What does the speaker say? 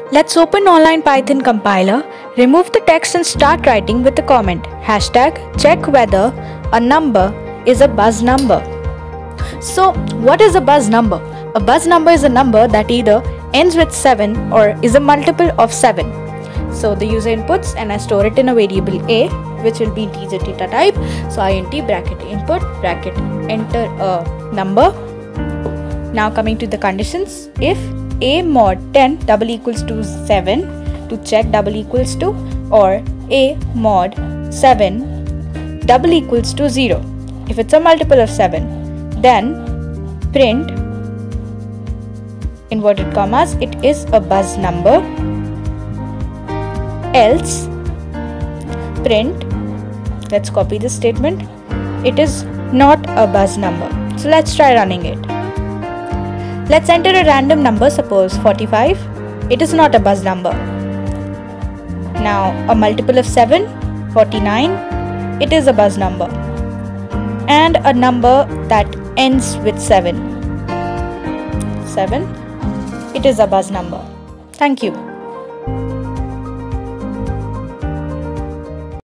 Let's open online Python compiler, remove the text and start writing with a comment. Hashtag check whether a number is a buzz number. So what is a buzz number? A buzz number is a number that either ends with 7 or is a multiple of 7. So the user inputs and I store it in a variable a, which will be integer data type. So int bracket input bracket enter a number. Now coming to the conditions, if a mod 10 double equals to 7 to check double equals to, or a mod 7 double equals to 0. If it's a multiple of 7, then print inverted commas it is a buzz number, else print, let's copy this statement, it is not a buzz number. So let's try running it. Let's enter a random number, suppose 45. It is not a buzz number. Now a multiple of 7, 49, it is a buzz number. And a number that ends with 7, it is a buzz number. Thank you.